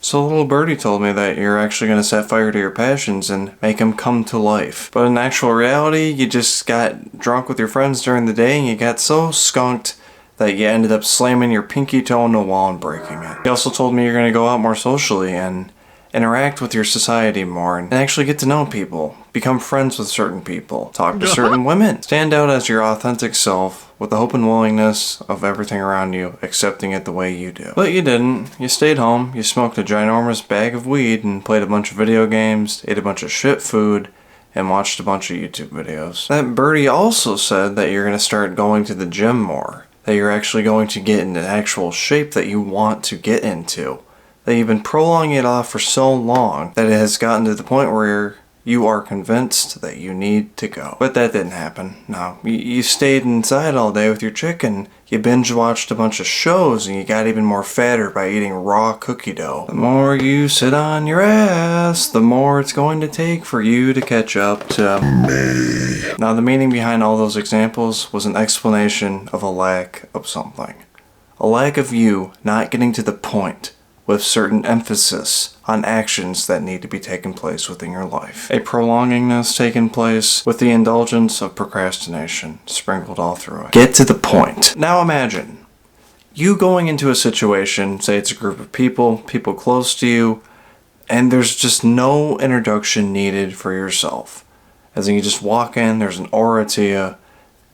So little birdie told me that you're actually going to set fire to your passions and make them come to life. But in actual reality, you just got drunk with your friends during the day and you got so skunked that you ended up slamming your pinky toe on the wall and breaking it. He also told me you're going to go out more socially and interact with your society more and actually get to know people, become friends with certain people, talk to certain women, stand out as your authentic self with the hope and willingness of everything around you accepting it the way you do. But you didn't. You stayed home, you smoked a ginormous bag of weed and played a bunch of video games, ate a bunch of shit food, and watched a bunch of YouTube videos. That birdie also said that you're going to start going to the gym more, that you're actually going to get into actual shape that you want to get into, that you've been prolonging it off for so long that it has gotten to the point where you are convinced that you need to go. But that didn't happen. No, you stayed inside all day with your chick and you binge watched a bunch of shows and you got even more fatter by eating raw cookie dough. The more you sit on your ass, the more it's going to take for you to catch up to me. Now the meaning behind all those examples was an explanation of a lack of something. A lack of you not getting to the point with certain emphasis on actions that need to be taken place within your life. A prolongingness taking place with the indulgence of procrastination sprinkled all through it. Get to the point. Now imagine you going into a situation, say it's a group of people close to you, and there's just no introduction needed for yourself. As in you just walk in, there's an aura to you,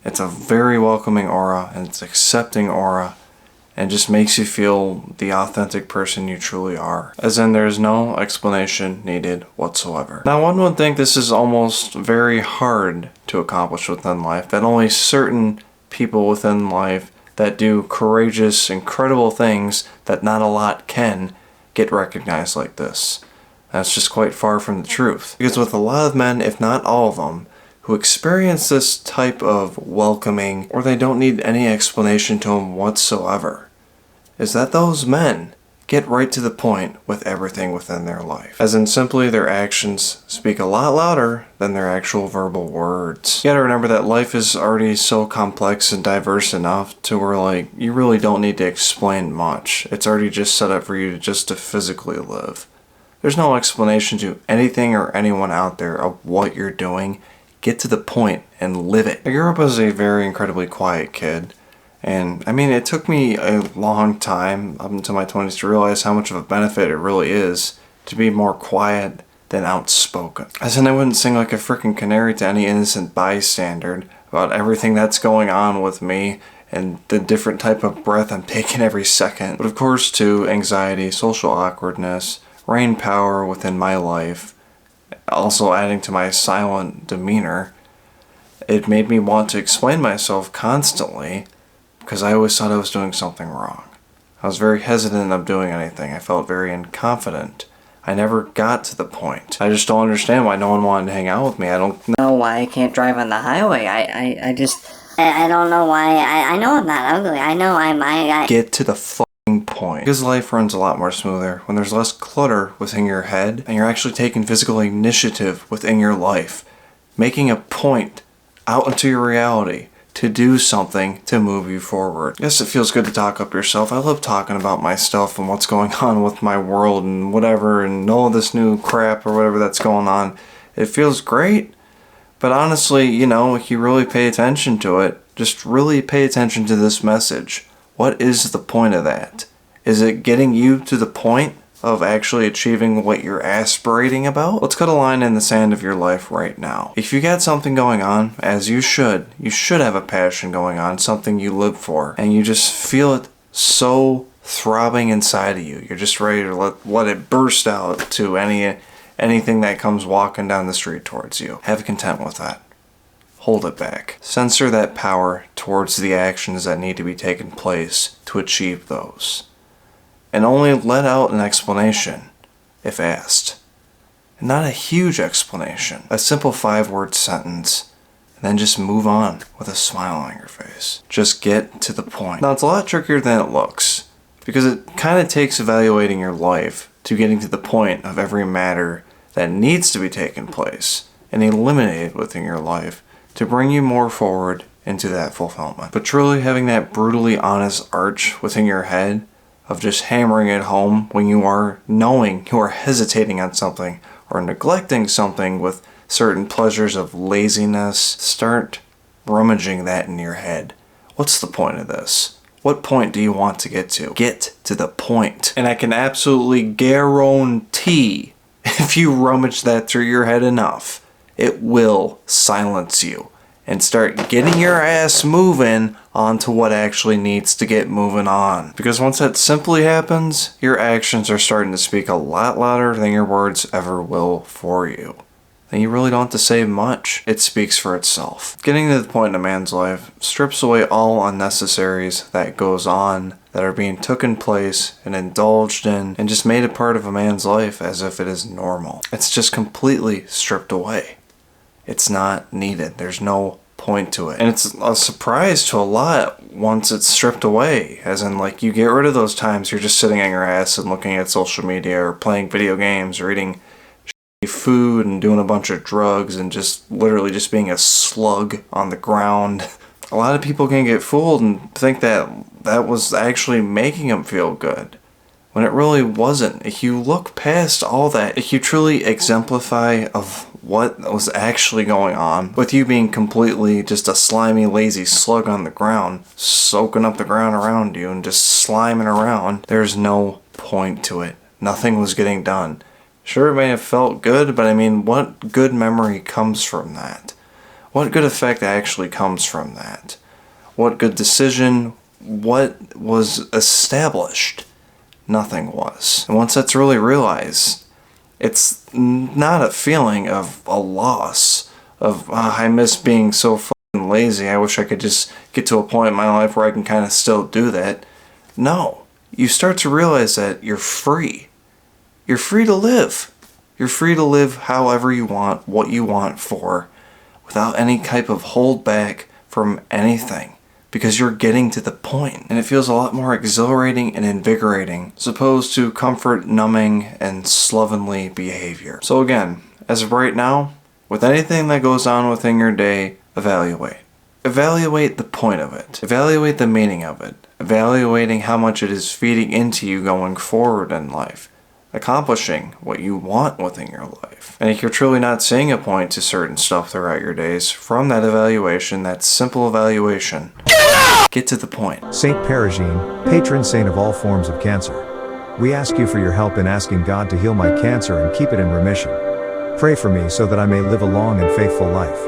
it's a very welcoming aura, and it's an accepting aura, and just makes you feel the authentic person you truly are. As in, there's no explanation needed whatsoever. Now, one would think this is almost very hard to accomplish within life, that only certain people within life that do courageous, incredible things that not a lot can get recognized like this. That's just quite far from the truth. Because with a lot of men, if not all of them, who experience this type of welcoming, or they don't need any explanation to them whatsoever, is that those men get right to the point with everything within their life. As in simply their actions speak a lot louder than their actual verbal words. You gotta remember that life is already so complex and diverse enough to where you really don't need to explain much. It's already just set up for you to physically live. There's no explanation to anything or anyone out there of what you're doing. Get to the point and live it. I grew up as a very incredibly quiet kid. And I mean, it took me a long time, up into my 20s, to realize how much of a benefit it really is to be more quiet than outspoken. As in, I wouldn't sing like a freaking canary to any innocent bystander about everything that's going on with me and the different type of breath I'm taking every second. But of course, too, anxiety, social awkwardness, reigned power within my life, also adding to my silent demeanor, it made me want to explain myself constantly, because I always thought I was doing something wrong. I was very hesitant of doing anything. I felt very inconfident. I never got to the point. I just don't understand why no one wanted to hang out with me. I don't know why I can't drive on the highway. I don't know why. I know I'm not ugly. I know I get to the fucking point. Because life runs a lot more smoother when there's less clutter within your head and you're actually taking physical initiative within your life. Making a point out into your reality to do something to move you forward. Yes, it feels good to talk up yourself. I love talking about my stuff and what's going on with my world and whatever and all this new crap or whatever that's going on. It feels great. But honestly, if you really pay attention to it, just really pay attention to this message. What is the point of that? Is it getting you to the point of actually achieving what you're aspirating about? Let's cut a line in the sand of your life right now. If you got something going on, as you should have a passion going on, something you live for, and you just feel it so throbbing inside of you. You're just ready to let it burst out to anything that comes walking down the street towards you. Have content with that. Hold it back. Censor that power towards the actions that need to be taken place to achieve those. And only let out an explanation, if asked. And not a huge explanation. A simple 5-word sentence. And then just move on with a smile on your face. Just get to the point. Now, it's a lot trickier than it looks, because it kind of takes evaluating your life to getting to the point of every matter that needs to be taken place and eliminated within your life to bring you more forward into that fulfillment. But truly having that brutally honest arch within your head of just hammering it home when you are knowing you are hesitating on something or neglecting something with certain pleasures of laziness. Start rummaging that in your head. What's the point of this? What point do you want to get to? Get to the point. And I can absolutely guarantee if you rummage that through your head enough, it will silence you and start getting your ass moving onto what actually needs to get moving on. Because once that simply happens, your actions are starting to speak a lot louder than your words ever will for you. And you really don't have to say much. It speaks for itself. Getting to the point in a man's life strips away all unnecessaries that goes on, that are being taken place and indulged in, and just made a part of a man's life as if it is normal. It's just completely stripped away. It's not needed. There's no point to it. And it's a surprise to a lot once it's stripped away. As in, like, you get rid of those times you're just sitting on your ass and looking at social media or playing video games or eating food and doing a bunch of drugs and just literally just being a slug on the ground. A lot of people can get fooled and think that that was actually making them feel good, when it really wasn't. If you look past all that, if you truly exemplify of what was actually going on, with you being completely just a slimy, lazy slug on the ground, soaking up the ground around you and just sliming around, there's no point to it. Nothing was getting done. Sure, it may have felt good, but I mean, what good memory comes from that? What good effect actually comes from that? What good decision? What was established? Nothing was. And once that's really realized, it's not a feeling of a loss, of I miss being so fucking lazy, I wish I could just get to a point in my life where I can kind of still do that. No. You start to realize that you're free. You're free to live. You're free to live however you want, what you want for, without any type of hold back from anything, because you're getting to the point. And it feels a lot more exhilarating and invigorating, as opposed to comfort, numbing, and slovenly behavior. So again, as of right now, with anything that goes on within your day, evaluate. Evaluate the point of it. Evaluate the meaning of it. Evaluating how much it is feeding into you going forward in life, accomplishing what you want within your life. And if you're truly not seeing a point to certain stuff throughout your days, from that evaluation, that simple evaluation, get to the point. Saint Perigine, patron saint of all forms of cancer. We ask you for your help in asking God to heal my cancer and keep it in remission. Pray for me so that I may live a long and faithful life.